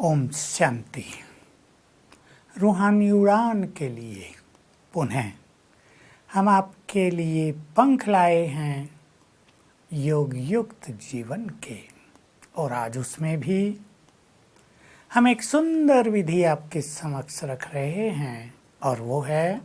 ओम शांति। रूहानी उड़ान के लिए पुनः हम आपके लिए पंख लाए हैं योग युक्त जीवन के, और आज उसमें भी हम एक सुंदर विधि आपके समक्ष रख रहे हैं, और वो है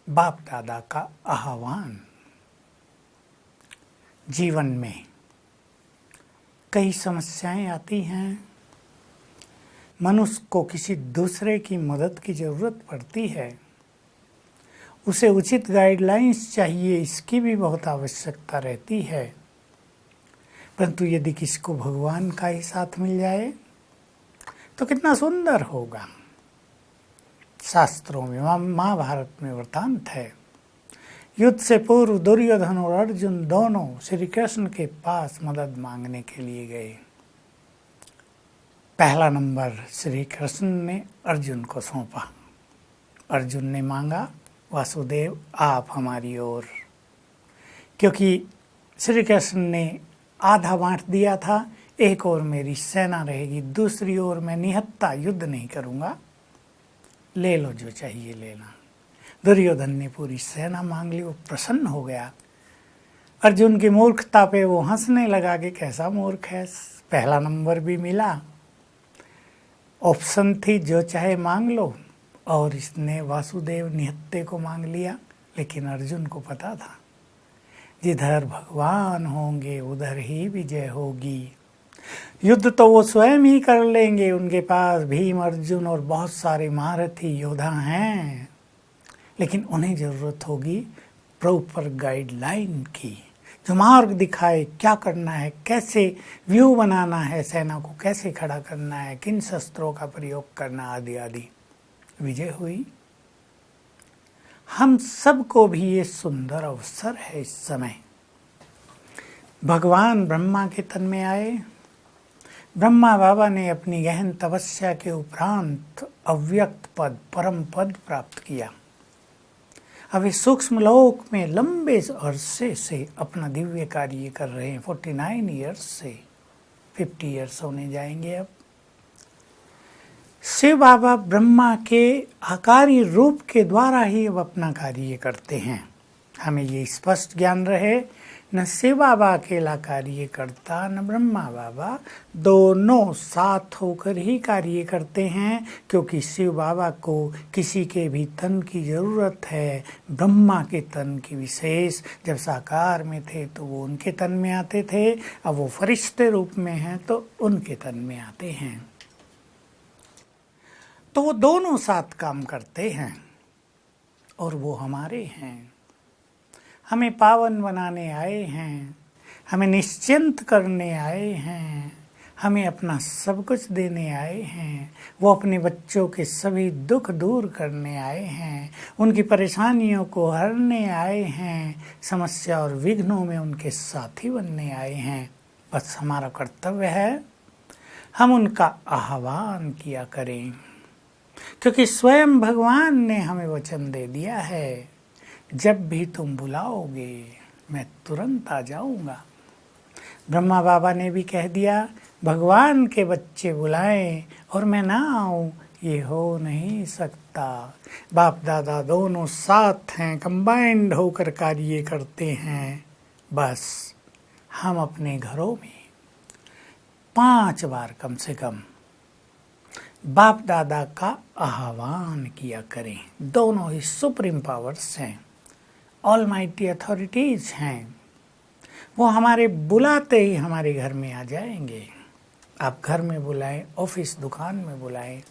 बाप दादा का आह्वान। जीवन में कई समस्याएं आती हैं, मनुष्य को किसी दूसरे की मदद की ज़रूरत पड़ती है, उसे उचित गाइडलाइंस चाहिए, इसकी भी बहुत आवश्यकता रहती है। परंतु यदि किसी को भगवान का ही साथ मिल जाए तो कितना सुंदर होगा। शास्त्रों में महाभारत में वृतांत है, युद्ध से पूर्व दुर्योधन और अर्जुन दोनों श्री कृष्ण के पास मदद मांगने के लिए गए। पहला नंबर श्री कृष्ण ने अर्जुन को सौंपा। अर्जुन ने मांगा, वासुदेव आप हमारी ओर, क्योंकि श्री कृष्ण ने आधा बांट दिया था, एक ओर मेरी सेना रहेगी, दूसरी ओर मैं निहत्था युद्ध नहीं करूँगा, ले लो जो चाहिए लेना। दुर्योधन ने पूरी सेना मांग ली, वो प्रसन्न हो गया। अर्जुन की मूर्खता पे वो हंसने लगा कि कैसा मूर्ख है, पहला नंबर भी मिला, ऑप्शन थी जो चाहे मांग लो, और इसने वासुदेव निहत्थे को मांग लिया। लेकिन अर्जुन को पता था जिधर भगवान होंगे उधर ही विजय होगी। युद्ध तो वो स्वयं ही कर लेंगे, उनके पास भीम अर्जुन और बहुत सारे महारथी योद्धा हैं, लेकिन उन्हें ज़रूरत होगी प्रॉपर गाइडलाइन की, जो मार्ग दिखाए क्या करना है, कैसे व्यू बनाना है, सेना को कैसे खड़ा करना है, किन शस्त्रों का प्रयोग करना, आदि आदि। विजय हुई। हम सबको भी ये सुंदर अवसर है। इस समय भगवान ब्रह्मा के तन में आए। ब्रह्मा बाबा ने अपनी गहन तपस्या के उपरांत अव्यक्त पद, परम पद प्राप्त किया। अब इस सूक्ष्म लोक में लंबे अरसे से अपना दिव्य कार्य कर रहे हैं। 49 ईयर्स से 50 ईयर्स होने जाएंगे। अब शिव बाबा ब्रह्मा के आकारी रूप के द्वारा ही अब अपना कार्य करते हैं। हमें ये स्पष्ट ज्ञान रहे, न शिव बाबा अकेला कार्य करता, न ब्रह्मा बाबा, दोनों साथ होकर ही कार्य करते हैं। क्योंकि शिव बाबा को किसी के भी तन की ज़रूरत है। ब्रह्मा के तन की विशेष, जब साकार में थे तो वो उनके तन में आते थे, अब वो फरिश्ते रूप में हैं तो उनके तन में आते हैं। तो वो दोनों साथ काम करते हैं, और वो हमारे हैं। हमें पावन बनाने आए हैं, हमें निश्चिंत करने आए हैं, हमें अपना सब कुछ देने आए हैं। वो अपने बच्चों के सभी दुख दूर करने आए हैं, उनकी परेशानियों को हरने आए हैं, समस्या और विघ्नों में उनके साथी बनने आए हैं। बस हमारा कर्तव्य है हम उनका आह्वान किया करें, क्योंकि स्वयं भगवान ने हमें वचन दे दिया है, जब भी तुम बुलाओगे मैं तुरंत आ जाऊंगा। ब्रह्मा बाबा ने भी कह दिया, भगवान के बच्चे बुलाएं और मैं ना आऊं, ये हो नहीं सकता। बाप दादा दोनों साथ हैं, कंबाइंड होकर कार्य करते हैं। बस हम अपने घरों में 5 बार कम से कम बाप दादा का आह्वान किया करें। दोनों ही सुप्रीम पावर्स हैं, ऑलमाइटी अथॉरिटीज हैं। वो हमारे बुलाते ही हमारे घर में आ जाएंगे। आप घर में बुलाएं, ऑफिस दुकान में बुलाएं,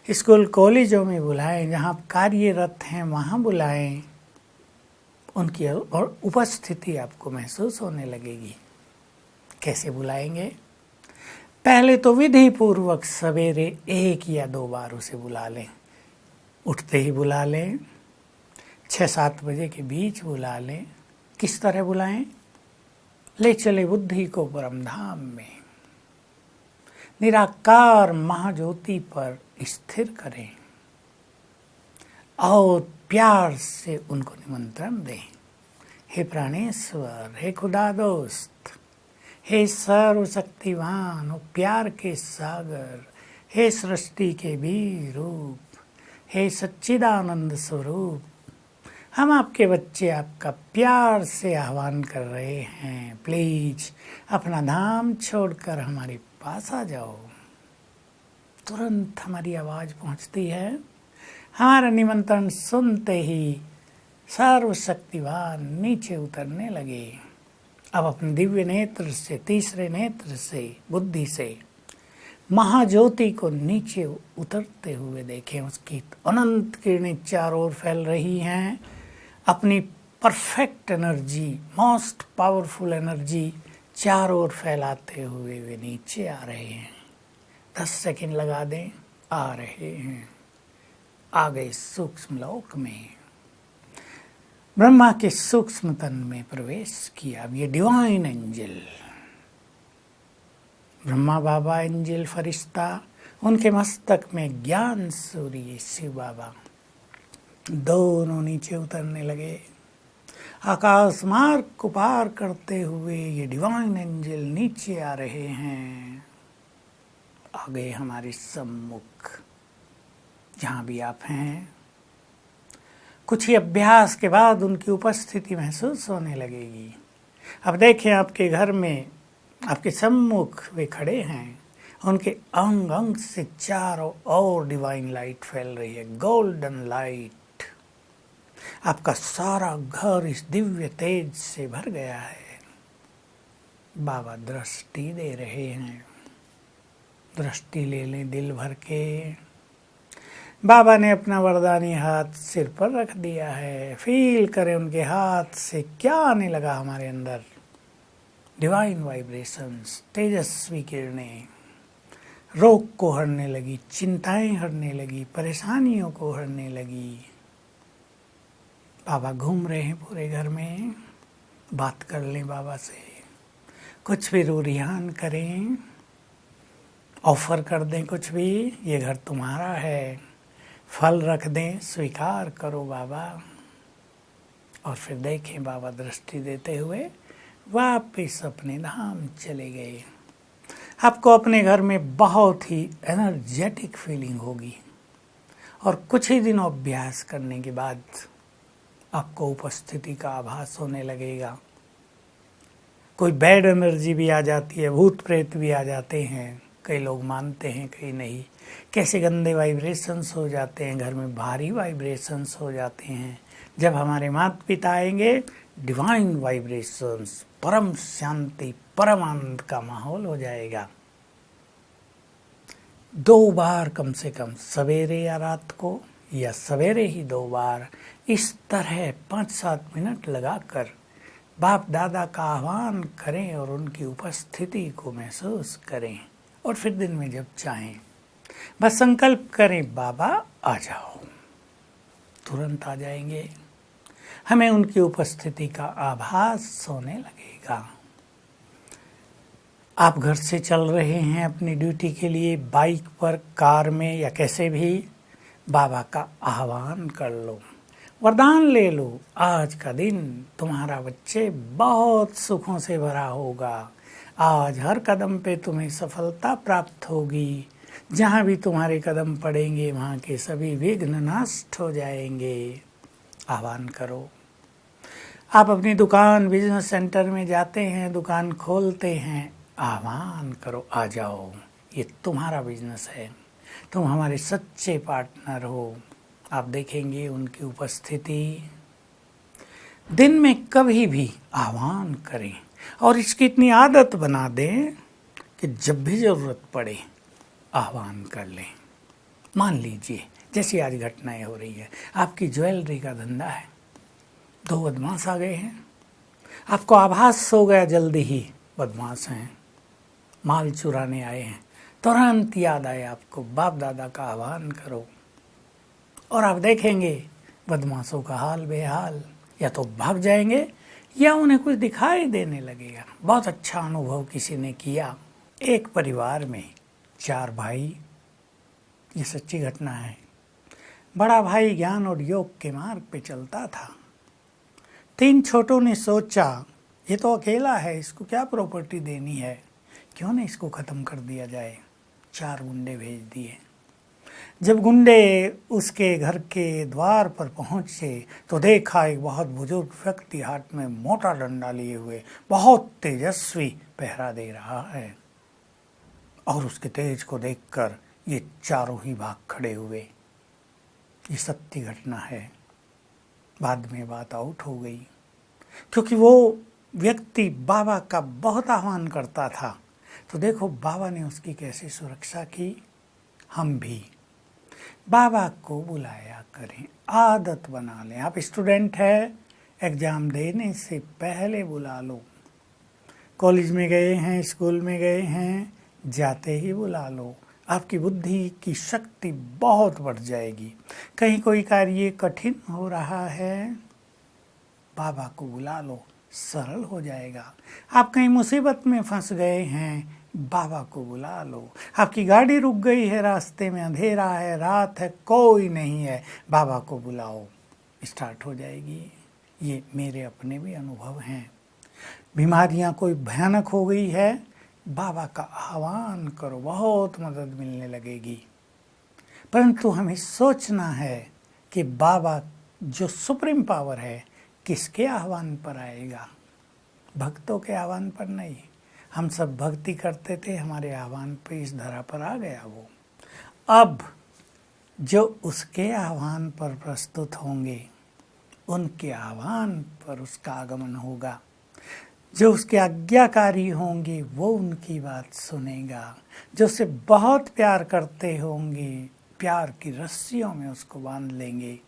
स्कूल कॉलेजों में बुलाएं, जहाँ आप कार्यरत हैं वहाँ बुलाएं। उनकी और उपस्थिति आपको महसूस होने लगेगी। कैसे बुलाएंगे? पहले तो विधि पूर्वक सवेरे 1 या 2 बार उसे बुला लें। उठते ही बुला लें, 6-7 बजे के बीच बुला लें। किस तरह बुलाएं? ले चले बुद्धि को परमधाम में, निराकार महाज्योति पर स्थिर करें और प्यार से उनको निमंत्रण दें। हे प्राणेश्वर, हे खुदा दोस्त, हे सर्वशक्तिवान, प्यार के सागर, हे सृष्टि के भी रूप, हे सच्चिदानंद स्वरूप, हम आपके बच्चे आपका प्यार से आह्वान कर रहे हैं। प्लीज अपना धाम छोड़कर हमारे पास आ जाओ। तुरंत हमारी आवाज़ पहुंचती है। हमारा निमंत्रण सुनते ही सर्वशक्तिवान नीचे उतरने लगे। अब अपने दिव्य नेत्र से, तीसरे नेत्र से, बुद्धि से महाज्योति को नीचे उतरते हुए देखें। उसकी अनंत किरणें चारों ओर फैल रही हैं। अपनी perfect energy, most powerful energy चारों ओर फैलाते हुए वे नीचे आ रहे हैं। 10 सेकंड लगा दें, आ रहे हैं। आ गए सूक्ष्म लोक में, ब्रह्मा के सूक्ष्म तन में प्रवेश किया। अब ये डिवाइन एंजल, ब्रह्मा बाबा, एंजल फरिश्ता, उनके मस्तक में ज्ञान सूर्य शिव बाबा, दोनों नीचे उतरने लगे। आकाश मार्ग को पार करते हुए ये डिवाइन एंजल नीचे आ रहे हैं। आ गए हमारे सम्मुख। जहाँ भी आप हैं, कुछ ही अभ्यास के बाद उनकी उपस्थिति महसूस होने लगेगी। अब देखें, आपके घर में, आपके सम्मुख वे खड़े हैं। उनके अंग अंग से चारों ओर डिवाइन लाइट फैल रही है, गोल्डन लाइट। आपका सारा घर इस दिव्य तेज से भर गया है। बाबा दृष्टि दे रहे हैं। दृष्टि ले लें दिल भर के। बाबा ने अपना वरदानी हाथ सिर पर रख दिया है। फील करें उनके हाथ से क्या आने लगा हमारे अंदर। डिवाइन वाइब्रेशंस, तेजस्वी किरणें रोग को हरने लगी, चिंताएं हरने लगी, परेशानियों को हरने लगी। बाबा घूम रहे हैं पूरे घर में। बात कर लें बाबा से, कुछ भी रूरियान करें, ऑफर कर दें कुछ भी। ये घर तुम्हारा है, फल रख दें, स्वीकार करो बाबा। और फिर देखें बाबा दृष्टि देते हुए वापिस अपने धाम चले गए। आपको अपने घर में बहुत ही एनर्जेटिक फीलिंग होगी और कुछ ही दिनों अभ्यास करने के बाद आपको उपस्थिति का आभास होने लगेगा। कोई बैड एनर्जी भी आ जाती है, भूत प्रेत भी आ जाते हैं। कई लोग मानते हैं, कई नहीं। कैसे गंदे वाइब्रेशंस हो जाते हैं, घर में भारी वाइब्रेशंस हो जाते हैं। जब हमारे माता पिता आएंगे, डिवाइन वाइब्रेशंस, परम शांति, परम आनंद का माहौल हो जाएगा। 2 बार कम से कम, सवेरे या रात को, या सवेरे ही 2 बार, इस तरह 5-7 मिनट लगाकर बाप दादा का आह्वान करें और उनकी उपस्थिति को महसूस करें। और फिर दिन में जब चाहें बस संकल्प करें, बाबा आ जाओ। तुरंत आ जाएंगे। हमें उनकी उपस्थिति का आभास होने लगेगा। आप घर से चल रहे हैं अपनी ड्यूटी के लिए, बाइक पर, कार में, या कैसे भी, बाबा का आह्वान कर लो, वरदान ले लो। आज का दिन तुम्हारा बच्चे बहुत सुखों से भरा होगा। आज हर कदम पे तुम्हें सफलता प्राप्त होगी। जहाँ भी तुम्हारे कदम पड़ेंगे वहाँ के सभी विघ्न नष्ट हो जाएंगे। आह्वान करो। आप अपनी दुकान, बिजनेस सेंटर में जाते हैं, दुकान खोलते हैं, आह्वान करो, आ जाओ, ये तुम्हारा बिजनेस है, तुम हमारे सच्चे पार्टनर हो। आप देखेंगे उनकी उपस्थिति। दिन में कभी भी आह्वान करें और इसकी इतनी आदत बना दें कि जब भी ज़रूरत पड़े आह्वान कर लें। मान लीजिए जैसी आज घटनाएं हो रही है, आपकी ज्वेलरी का धंधा है, 2 बदमाश आ गए हैं, आपको आभास हो गया जल्दी ही बदमाश हैं, माल चुराने आए हैं। तुरंत याद आए आपको, बाप दादा का आह्वान करो और आप देखेंगे बदमाशों का हाल बेहाल, या तो भाग जाएंगे या उन्हें कुछ दिखाई देने लगेगा। बहुत अच्छा अनुभव किसी ने किया। एक परिवार में 4 भाई, ये सच्ची घटना है। बड़ा भाई ज्ञान और योग के मार्ग पे चलता था। 3 छोटों ने सोचा, ये तो अकेला है, इसको क्या प्रॉपर्टी देनी है, क्यों नहीं इसको ख़त्म कर दिया जाए। 4 गुंडे भेज दिए। जब गुंडे उसके घर के द्वार पर पहुंचे तो देखा एक बहुत बुजुर्ग व्यक्ति हाथ में मोटा डंडा लिए हुए बहुत तेजस्वी पहरा दे रहा है, और उसके तेज को देखकर ये चारों ही भाग खड़े हुए। ये सत्य घटना है। बाद में बात आउट हो गई, क्योंकि वो व्यक्ति बाबा का बहुत आह्वान करता था। तो देखो बाबा ने उसकी कैसे सुरक्षा की। हम भी बाबा को बुलाया करें, आदत बना लें। आप स्टूडेंट है, एग्ज़ाम देने से पहले बुला लो। कॉलेज में गए हैं, स्कूल में गए हैं, जाते ही बुला लो। आपकी बुद्धि की शक्ति बहुत बढ़ जाएगी। कहीं कोई कार्य कठिन हो रहा है, बाबा को बुला लो, सरल हो जाएगा। आप कहीं मुसीबत में फंस गए हैं, बाबा को बुला लो। आपकी गाड़ी रुक गई है, रास्ते में अंधेरा है, रात है, कोई नहीं है, बाबा को बुलाओ, स्टार्ट हो जाएगी। ये मेरे अपने भी अनुभव हैं। बीमारियां कोई भयानक हो गई है, बाबा का आह्वान करो, बहुत मदद मिलने लगेगी। परंतु हमें सोचना है कि बाबा जो सुप्रीम पावर है किसके आह्वान पर आएगा, भक्तों के आह्वान पर नहीं। हम सब भक्ति करते थे, हमारे आह्वान पे इस धरा पर आ गया वो। अब जो उसके आह्वान पर प्रस्तुत होंगे, उनके आह्वान पर उसका आगमन होगा। जो उसके आज्ञाकारी होंगे वो उनकी बात सुनेगा। जो उसे बहुत प्यार करते होंगे, प्यार की रस्सियों में उसको बांध लेंगे।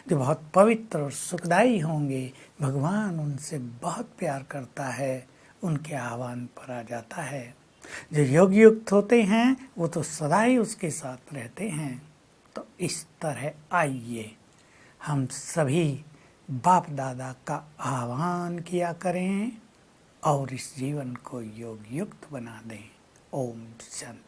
जो बहुत पवित्र और सुखदाई होंगे, भगवान उनसे बहुत प्यार करता है, उनके आह्वान पर आ जाता है। जो योग युक्त होते हैं वो तो सदा ही उसके साथ रहते हैं। तो इस तरह आइए हम सभी बाप दादा का आह्वान किया करें और इस जीवन को योग युक्त बना दें। ओम शांति।